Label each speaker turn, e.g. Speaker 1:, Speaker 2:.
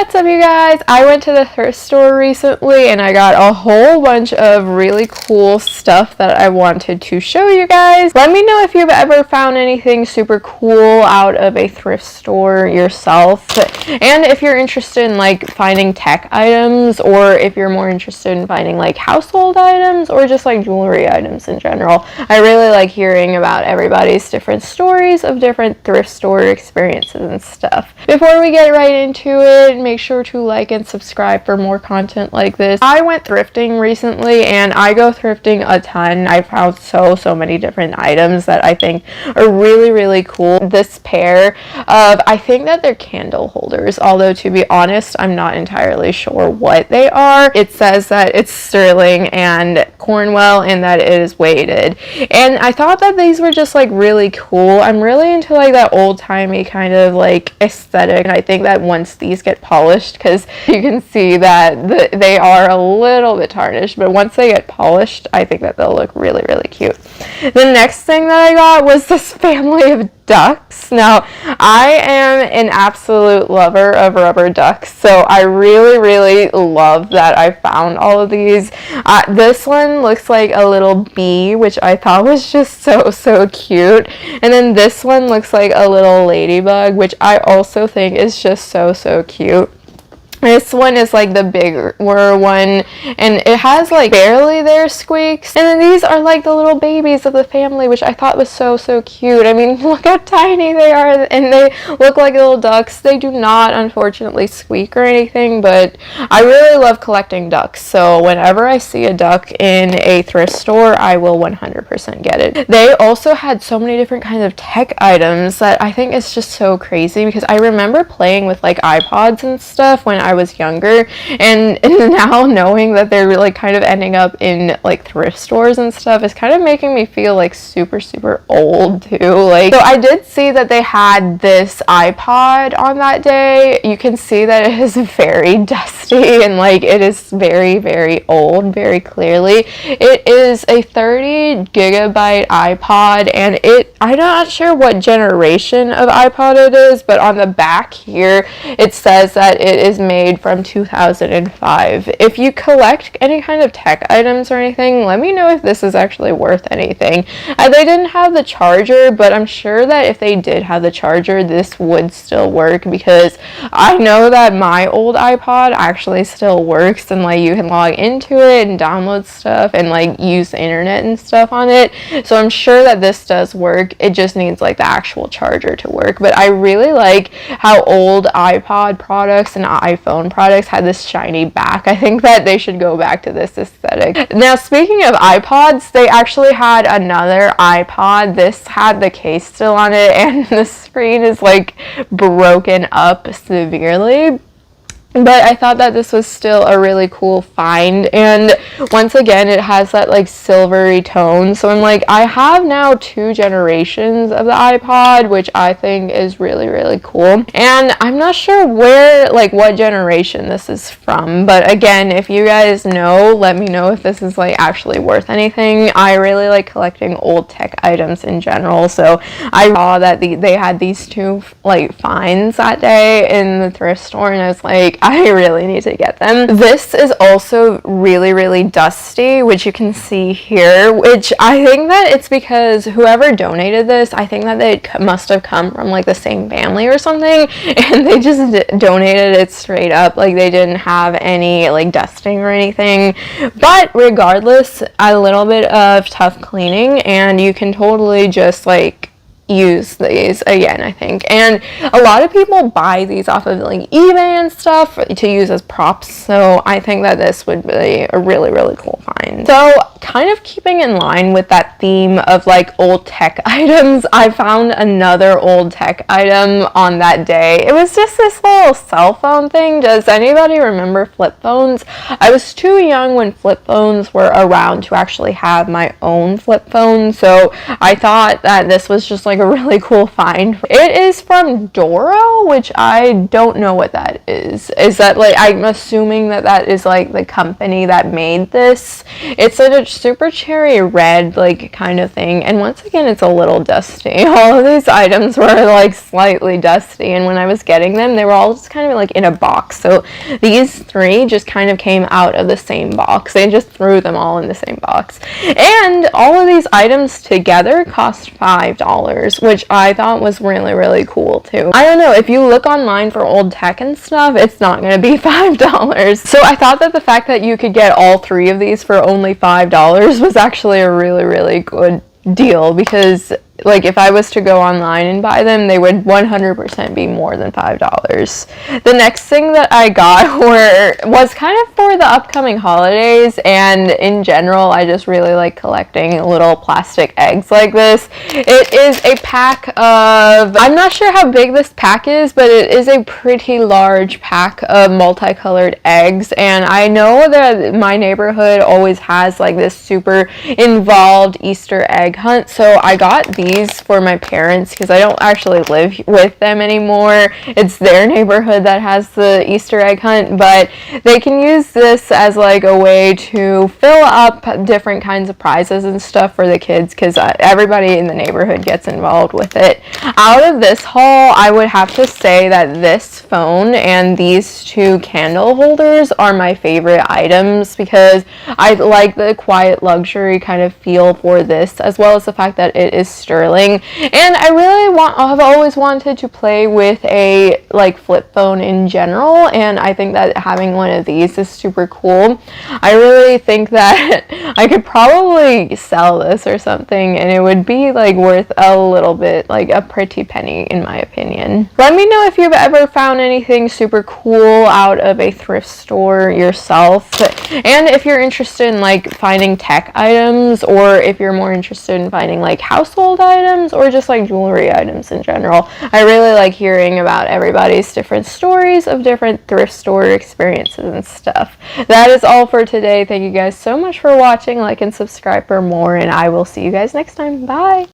Speaker 1: What's up, you guys? I went to the thrift store recently and I got a whole bunch of really cool stuff that I wanted to show you guys. Let me know if you've ever found anything super cool out of a thrift store yourself, and if you're interested in like finding tech items, or if you're more interested in finding like household items or just like jewelry items in general. I really like hearing about everybody's different stories of different thrift store experiences and stuff. Before we get right into it, make sure to like and subscribe for more content like this. I went thrifting recently and I go thrifting a ton. I found so many different items that I think are really cool. This pair of, I think that they're candle holders, although to be honest, I'm not entirely sure what they are. It says that it's sterling and Cornwell and that it is weighted. And I thought that these were just like really cool. I'm really into like that old-timey kind of like aesthetic, and I think that once these get polished, because you can see that they are a little bit tarnished, but once they get polished, I think that they'll look really cute. The next thing that I got was this family of ducks. Now, I am an absolute lover of rubber ducks, so I really love that I found all of these. This one looks like a little bee, which I thought was just so cute. And then this one looks like a little ladybug, which I also think is just so cute. This one is like the bigger one, and it has like barely there squeaks. And then these are like the little babies of the family, which I thought was so cute. I mean, look how tiny they are, and they look like little ducks. They do not, unfortunately, squeak or anything, but I really love collecting ducks. So whenever I see a duck in a thrift store, I will 100% get it. They also had so many different kinds of tech items that I think is just so crazy, because I remember playing with like iPods and stuff when I was younger, and now knowing that they're like kind of ending up in like thrift stores and stuff is kind of making me feel like super old too. Like, so I did see that they had this iPod on that day. You can see that it is very dusty and like it is very old, very clearly. It is a 30 gigabyte iPod, and I'm not sure what generation of iPod it is, but on the back here it says that it is made from 2005. If you collect any kind of tech items or anything, let me know if this is actually worth anything. They didn't have the charger, but I'm sure that if they did have the charger, this would still work, because I know that my old iPod actually still works, and like you can log into it and download stuff and like use the internet and stuff on it. So I'm sure that this does work. It just needs like the actual charger to work. But I really like how old iPod products and iPhone products had this shiny back. I think that they should go back to this aesthetic. Now, speaking of iPods, they actually had another iPod. This had the case still on it, and the screen is like broken up severely. But I thought that this was still a really cool find, and once again it has that like silvery tone, so I'm like, I have now 2 generations of the iPod, which I think is really cool. And I'm not sure what generation this is from, but again, if you guys know, let me know if this is like actually worth anything. I really like collecting old tech items in general, so I saw that they had these 2 like finds that day in the thrift store, and I was like, I really need to get them. This is also really dusty, which you can see here, which I think that it's because whoever donated this, I think that they must have come from like the same family or something, and they just donated it straight up. Like, they didn't have any like dusting or anything. But regardless, a little bit of tough cleaning, and you can totally just like use these again, I think. And a lot of people buy these off of like eBay and stuff to use as props, so I think that this would be a really cool find. So kind of keeping in line with that theme of like old tech items, I found another old tech item on that day. It was just this little cell phone thing. Does anybody remember flip phones? I was too young when flip phones were around to actually have my own flip phone, so I thought that this was just like like a really cool find. It is from Doro, which I don't know what that is. Is that like, I'm assuming that that is like the company that made this. It's a super cherry red like kind of thing, and once again it's a little dusty. All of these items were like slightly dusty, and when I was getting them they were all just kind of like in a box. So these three just kind of came out of the same box. They just threw them all in the same box, and all of these items together cost $5, which I thought was really cool too. I don't know, if you look online for old tech and stuff, it's not gonna be $5. So I thought that the fact that you could get all three of these for only $5 was actually a really good deal, because like if I was to go online and buy them, they would 100% be more than $5. The next thing that I got was kind of for the upcoming holidays, and in general I just really like collecting little plastic eggs like this. It is a pack of, I'm not sure how big this pack is, but it is a pretty large pack of multicolored eggs, and I know that my neighborhood always has like this super involved Easter egg hunt, so I got these for my parents because I don't actually live with them anymore. It's their neighborhood that has the Easter egg hunt, but they can use this as like a way to fill up different kinds of prizes and stuff for the kids, because everybody in the neighborhood gets involved with it. Out of this haul, I would have to say that this phone and these two candle holders are my favorite items, because I like the quiet luxury kind of feel for this, as well as the fact that it is sterling. And I've always wanted to play with a like flip phone in general, and I think that having one of these is super cool. I really think that I could probably sell this or something, and it would be like worth a little bit, like a pretty penny in my opinion. Let me know if you've ever found anything super cool out of a thrift store yourself, and if you're interested in like finding tech items, or if you're more interested in finding like household items or just like jewelry items in general. I really like hearing about everybody's different stories of different thrift store experiences and stuff. That is all for today. Thank you guys so much for watching. Like and subscribe for more, and I will see you guys next time. Bye!